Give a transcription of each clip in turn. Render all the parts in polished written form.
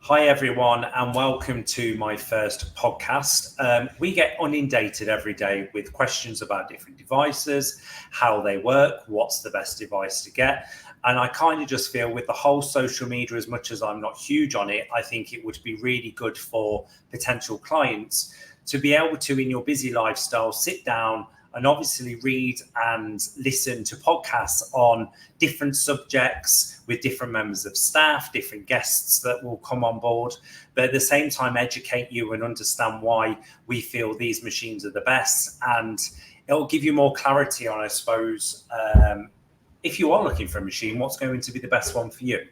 Hi everyone, and welcome to my first podcast. We get inundated every day with questions about different devices, how they work, what's the best device to get. And I kind of just feel with the whole social media, as much as I'm not huge on it, I think it would be really good for potential clients to be able to, in your busy lifestyle, sit down and obviously read and listen to podcasts on different subjects with different members of staff, different guests that will come on board, but at the same time educate you and understand why we feel these machines are the best. And it'll give you more clarity on, I suppose, if you are looking for a machine, what's going to be the best one for you.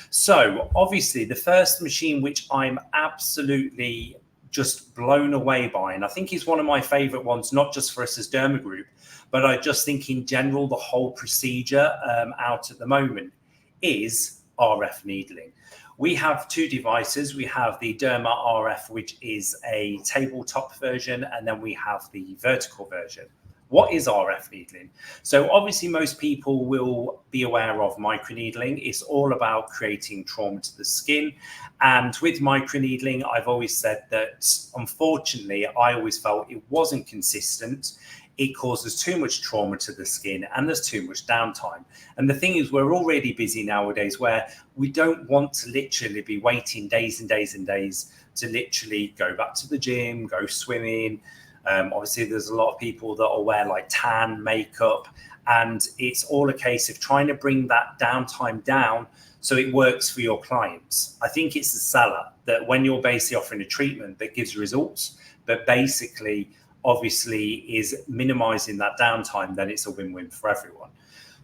So obviously the first machine which I'm absolutely just blown away by, and I think is one of my favorite ones, not just for us as Derma Group, but I just think in general the whole procedure out at the moment is RF needling. We have two devices. We have the Derma RF, which is a tabletop version, and then we have the vertical version. What is RF needling? So obviously most people will be aware of microneedling. It's all about creating trauma to the skin. And with microneedling, I've always said that, unfortunately, I always felt it wasn't consistent. It causes too much trauma to the skin and there's too much downtime. And the thing is, we're already busy nowadays where we don't want to literally be waiting days and days and days to literally go back to the gym, go swimming. Obviously, there's a lot of people that will wear like tan makeup, and it's all a case of trying to bring that downtime down so it works for your clients. I think it's the seller that when you're basically offering a treatment that gives results, but basically, obviously, is minimizing that downtime, then it's a win-win for everyone.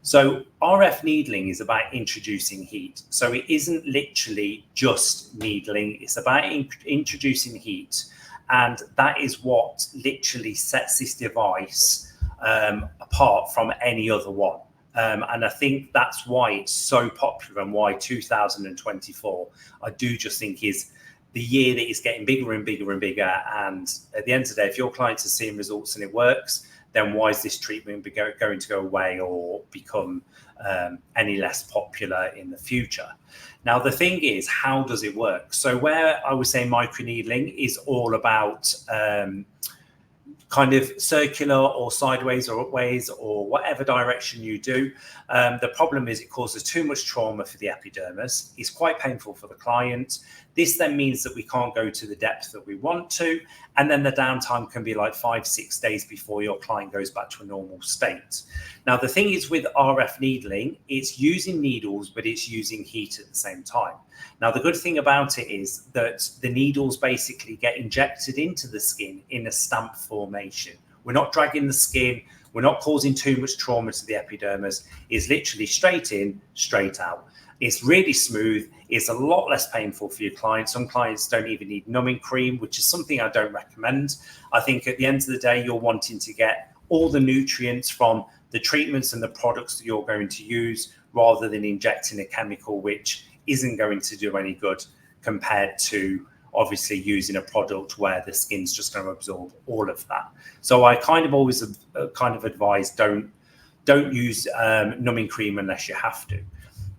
So RF needling is about introducing heat. So it isn't literally just needling, it's about introducing heat. And that is what literally sets this device apart from any other one. And I think that's why it's so popular and why 2024, I do just think is the year that is getting bigger and bigger and bigger. And at the end of the day, if your clients are seeing results and it works, then why is this treatment going to go away or become any less popular in the future? Now, the thing is, how does it work? So where I would say microneedling is all about kind of circular or sideways or upways or whatever direction you do. The problem is it causes too much trauma for the epidermis. It's quite painful for the client. This then means that we can't go to the depth that we want to. And then the downtime can be like 5-6 days before your client goes back to a normal state. Now, the thing is with RF needling, it's using needles, but it's using heat at the same time. Now, the good thing about it is that the needles basically get injected into the skin in a stamp formation. We're not dragging the skin. We're not causing too much trauma to the epidermis. It's literally straight in, straight out. It's really smooth. It's a lot less painful for your clients. Some clients don't even need numbing cream, which is something I don't recommend. I think at the end of the day, you're wanting to get all the nutrients from the treatments and the products that you're going to use rather than injecting a chemical which isn't going to do any good compared to obviously using a product where the skin's just going to absorb all of that. So I kind of always advise don't use numbing cream unless you have to.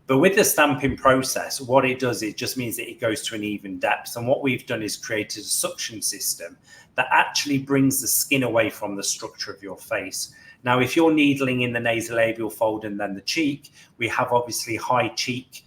But with the stamping process, what it does, it just means that it goes to an even depth. And what we've done is created a suction system that actually brings the skin away from the structure of your face. Now, if you're needling in the nasolabial fold and then the cheek, we have obviously high cheek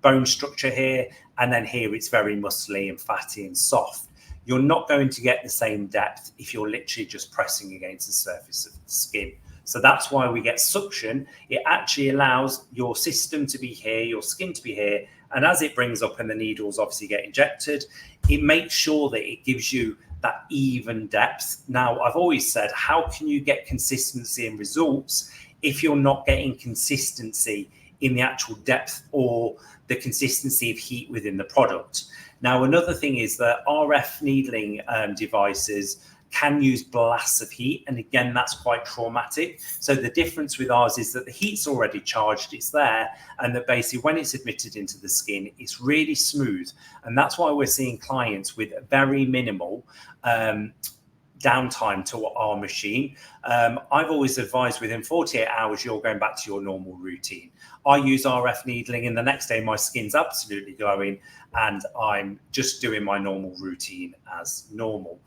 bone structure here. And then here it's very muscly and fatty and soft. You're not going to get the same depth if you're literally just pressing against the surface of the skin. So that's why we get suction. It actually allows your system to be here, your skin to be here. And as it brings up and the needles obviously get injected, it makes sure that it gives you that even depth. Now, I've always said, how can you get consistency and results if you're not getting consistency in the actual depth or the consistency of heat within the product? Now, another thing is that RF needling devices can use blasts of heat. And again, that's quite traumatic. So the difference with ours is that the heat's already charged, it's there, and that basically when it's admitted into the skin, it's really smooth. And that's why we're seeing clients with very minimal downtime to our machine. I've always advised within 48 hours, you're going back to your normal routine. I use RF needling and the next day my skin's absolutely glowing and I'm just doing my normal routine as normal.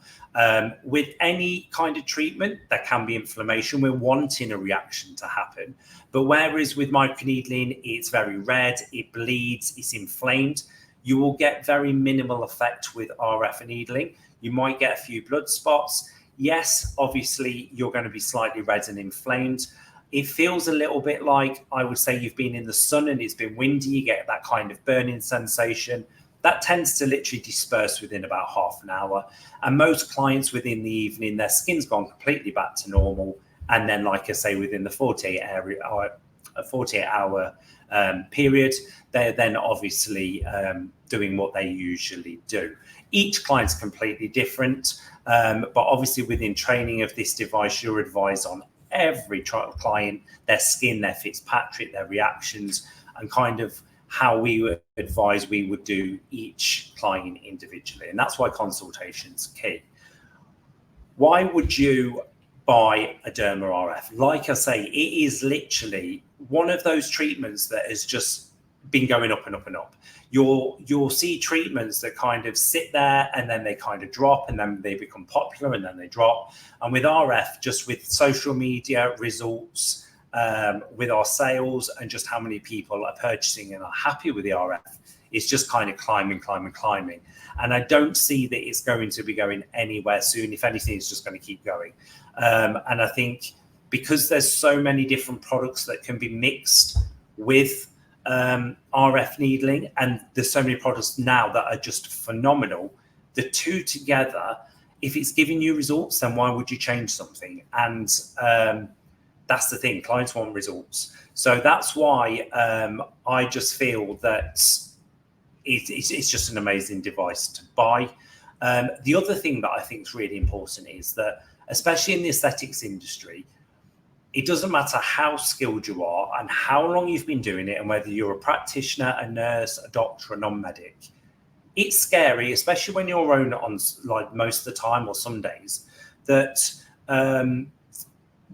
With any kind of treatment, there can be inflammation. We're wanting a reaction to happen. But whereas with microneedling, it's very red, it bleeds, it's inflamed, you will get very minimal effect with RF needling. You might get a few blood spots. Yes, obviously, you're going to be slightly red and inflamed. It feels a little bit like, I would say, you've been in the sun and it's been windy. You get that kind of burning sensation. That tends to literally disperse within about half an hour. And most clients within the evening, their skin's gone completely back to normal. And then, like I say, within the 48-hour period, they're then obviously doing what they usually do. Each client's completely different, but obviously within training of this device, you're advised on every client, their skin, their Fitzpatrick, their reactions, and kind of how we would advise we would do each client individually. And that's why consultation's key. Why would you buy a Derma RF? Like I say, it is literally one of those treatments that has just been going up and up and up. You'll see treatments that kind of sit there and then they kind of drop and then they become popular and then they drop. And with RF, just with social media results, with our sales and just how many people are purchasing and are happy with the RF, it's just kind of climbing. And I don't see that it's going to be going anywhere soon. If anything, it's just going to keep going. And I think because there's so many different products that can be mixed with RF needling, and there's so many products now that are just phenomenal, the two together, if it's giving you results, then why would you change something? And that's the thing, clients want results. So that's why I just feel that it's just an amazing device to buy. The other thing that I think is really important is that, especially in the aesthetics industry, it doesn't matter how skilled you are and how long you've been doing it, and whether you're a practitioner, a nurse, a doctor, a non-medic. It's scary, especially when you're on like most of the time or some days, that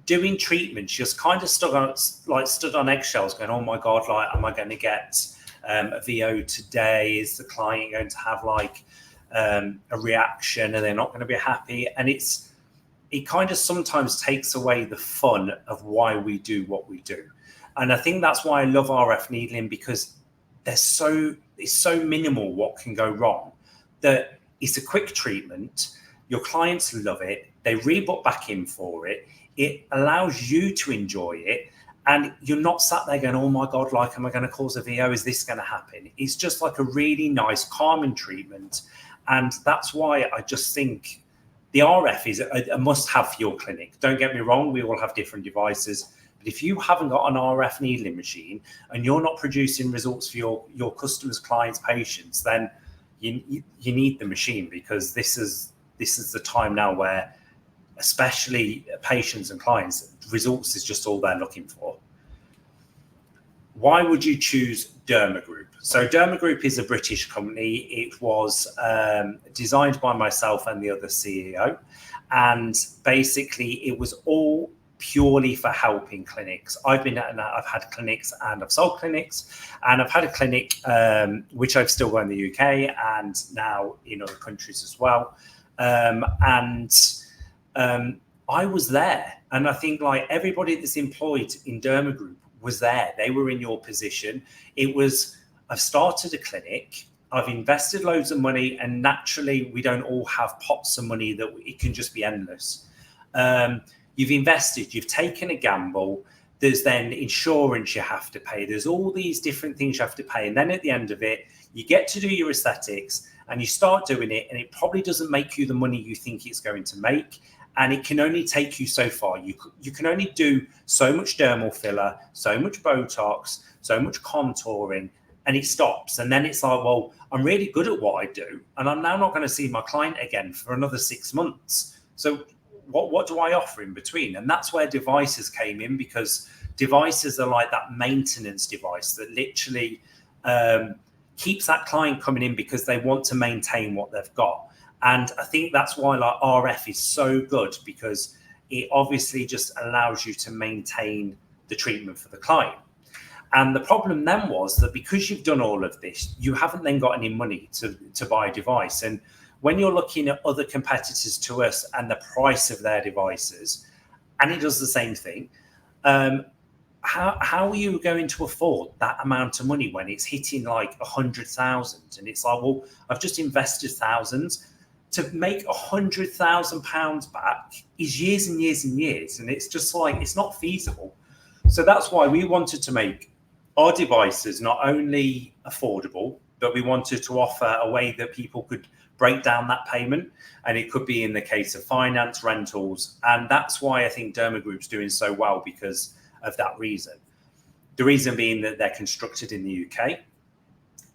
doing treatments, just kind of stood on eggshells, going, "Oh my God, like, am I going to get a VO today? Is the client going to have like a reaction? Are they not going to be happy?" And it kind of sometimes takes away the fun of why we do what we do. And I think that's why I love RF needling, because it's so minimal what can go wrong, that it's a quick treatment. Your clients love it. They rebook back in for it. It allows you to enjoy it. And you're not sat there going, "Oh my God, like, am I going to cause a VO? Is this going to happen?" It's just like a really nice, calming treatment. And that's why I just think the RF is a must-have for your clinic. Don't get me wrong, we all have different devices. But if you haven't got an RF needling machine and you're not producing results for your customers, clients, patients, then you need the machine, because this is the time now where, especially patients and clients, results is just all they're looking for. Why would you choose Derma Group? So Derma Group is a British company. It was designed by myself and the other CEO. And basically it was all purely for helping clinics. I've had clinics and I've sold clinics, and I've had a clinic, which I've still got in the UK and now in other countries as well. I was there. And I think like everybody that's employed in Derma Group was there. They were in your position. I've started a clinic, I've invested loads of money, and naturally we don't all have pots of money that it can just be endless. You've invested, you've taken a gamble. There's then insurance you have to pay. There's all these different things you have to pay. And then at the end of it, you get to do your aesthetics and you start doing it, and it probably doesn't make you the money you think it's going to make. And it can only take you so far. You can only do so much dermal filler, so much Botox, so much contouring, and it stops. And then it's like, well, I'm really good at what I do, and I'm now not going to see my client again for another 6 months. So what do I offer in between? And that's where devices came in, because devices are like that maintenance device that literally keeps that client coming in because they want to maintain what they've got. And I think that's why like RF is so good, because it obviously just allows you to maintain the treatment for the client. And the problem then was that because you've done all of this, you haven't then got any money to buy a device. And when you're looking at other competitors to us and the price of their devices, and it does the same thing, how are you going to afford that amount of money when it's hitting like 100,000? And it's like, well, I've just invested thousands. To make £100,000 back is years and years and years. And it's just like, it's not feasible. So that's why we wanted to make our devices not only affordable, but we wanted to offer a way that people could break down that payment. And it could be in the case of finance, rentals. And that's why I think Derma Group's doing so well, because of that reason. The reason being that they're constructed in the UK,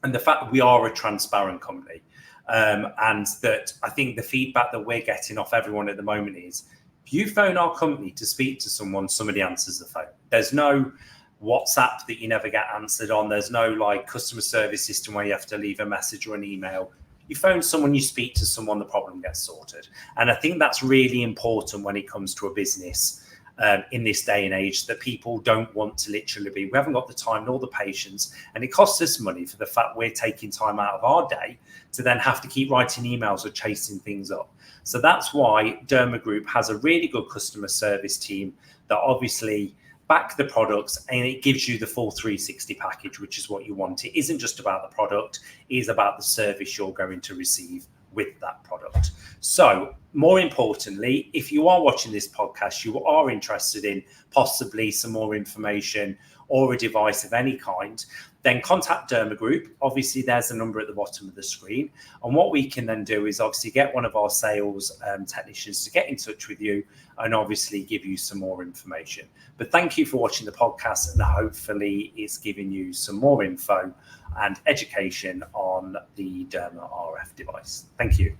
and the fact that we are a transparent company. And that I think the feedback that we're getting off everyone at the moment is, if you phone our company to speak to someone, somebody answers the phone. There's no WhatsApp that you never get answered on. There's no like customer service system where you have to leave a message or an email. You phone someone, you speak to someone, the problem gets sorted. And I think that's really important when it comes to a business in this day and age, that people don't want to literally be, we haven't got the time nor the patience, and it costs us money for the fact we're taking time out of our day to then have to keep writing emails or chasing things up. So that's why Derma Group has a really good customer service team that obviously back the products, and it gives you the full 360 package, which is what you want. It isn't just about the product, it is about the service you're going to receive with that product. So more importantly, if you are watching this podcast, you are interested in possibly some more information or a device of any kind, then contact Derma Group. Obviously, there's a number at the bottom of the screen. And what we can then do is obviously get one of our sales technicians to get in touch with you and obviously give you some more information. But thank you for watching the podcast, and hopefully it's giving you some more info and education on the Derma RF device. Thank you.